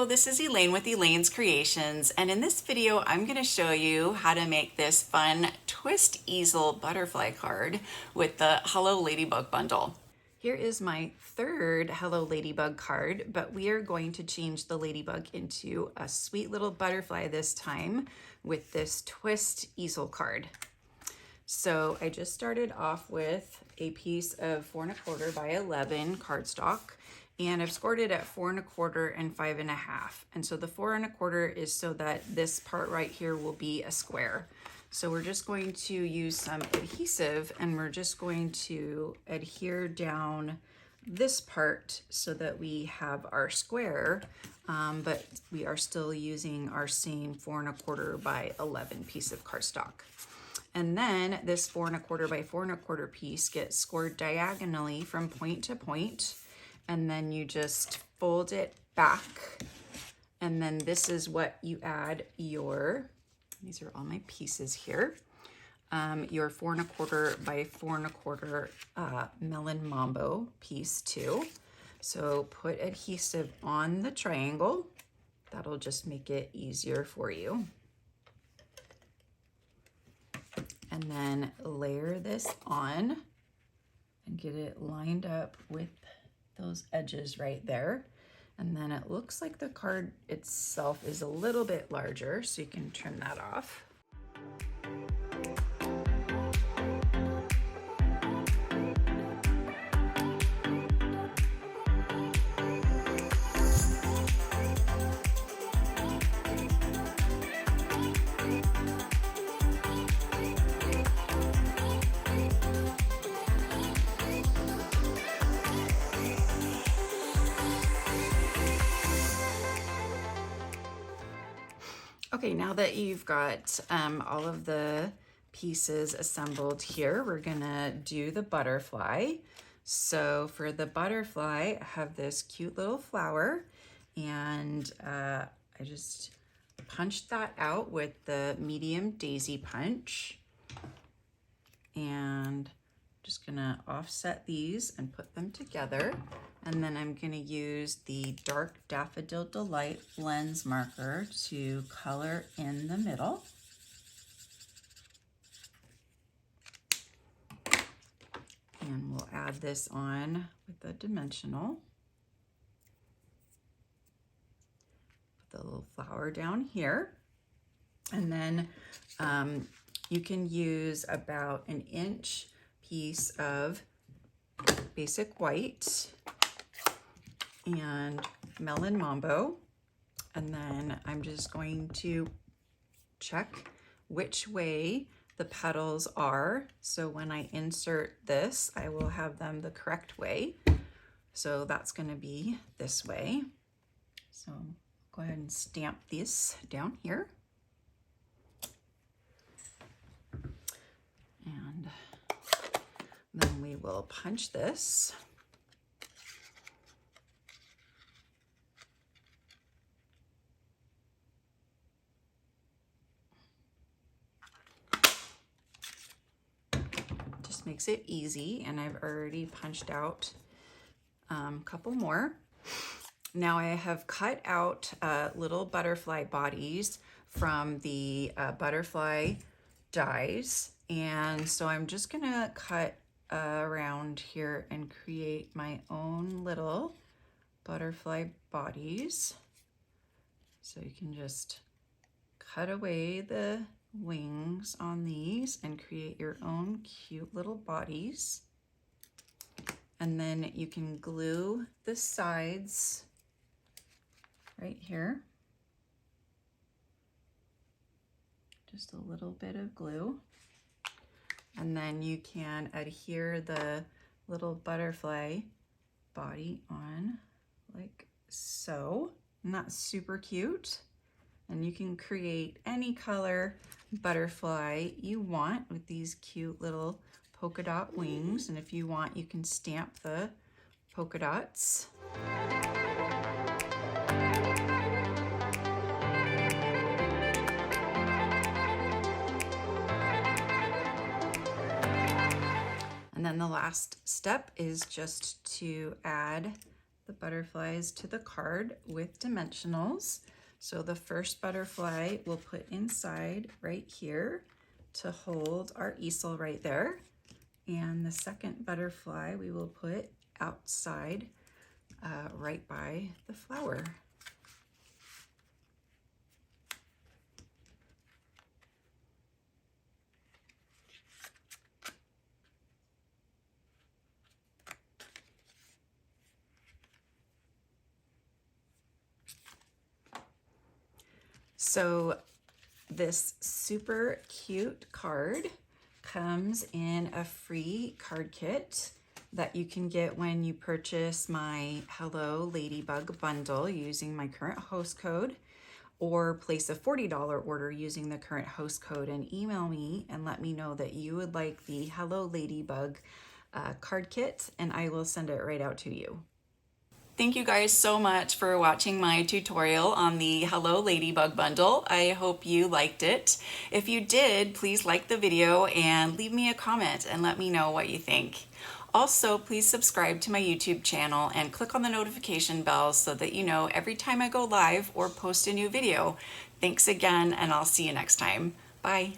Hello, this is Elaine with Elaine's Creations, and in this video I'm going to show you how to make this fun twist easel butterfly card with the Hello Ladybug bundle. Here is my third Hello Ladybug card, but we are going to change the ladybug into a sweet little butterfly this time with this twist easel card. So I just started off with a piece of 4 1/4 by 11 cardstock, and I've scored it at 4 1/4 and 5 1/2. And so the 4 1/4 is so that this part right here will be a square. So we're just going to use some adhesive and we're just going to adhere down this part so that we have our square, but we are still using our same 4 1/4 by 11 piece of cardstock. And then this 4 1/4 by 4 1/4 piece gets scored diagonally from point to point. And then you just fold it back. And then this is what you add your, these are all my pieces here, your 4 1/4 by 4 1/4 melon mambo piece too. So put adhesive on the triangle. That'll just make it easier for you. And then layer this on and get it lined up with those edges right there. And then it looks like the card itself is a little bit larger, so you can trim that off. Okay, now that you've got all of the pieces assembled here, we're gonna do the butterfly. So for the butterfly, I have this cute little flower, and I just punched that out with the medium daisy punch. And just gonna offset these and put them together. And then I'm gonna use the dark Daffodil Delight lens marker to color in the middle. And we'll add this on with the dimensional. Put the little flower down here. And then you can use about an inch piece of basic white and melon mambo, and then I'm just going to check which way the petals are, so when I insert this I will have them the correct way. So that's going to be this way. So go ahead and stamp this down here. And then we will punch this. Just makes it easy, and I've already punched out a couple more. Now I have cut out little butterfly bodies from the butterfly dies, and so I'm just gonna cut around here and create my own little butterfly bodies. So you can just cut away the wings on these and create your own cute little bodies. And then you can glue the sides right here. Just a little bit of glue. And then you can adhere the little butterfly body on like so. And that's super cute. And you can create any color butterfly you want with these cute little polka dot wings. And if you want, you can stamp the polka dots. And then the last step is just to add the butterflies to the card with dimensionals. So the first butterfly we'll put inside right here to hold our easel right there. And the second butterfly we will put outside right by the flower. So this super cute card comes in a free card kit that you can get when you purchase my Hello Ladybug bundle using my current host code, or place a $40 order using the current host code and email me and let me know that you would like the Hello Ladybug card kit, and I will send it right out to you. Thank you guys so much for watching my tutorial on the Hello Ladybug bundle. I hope you liked it. If you did, please like the video and leave me a comment and let me know what you think. Also, please subscribe to my YouTube channel and click on the notification bell so that you know every time I go live or post a new video. Thanks again, and I'll see you next time. Bye.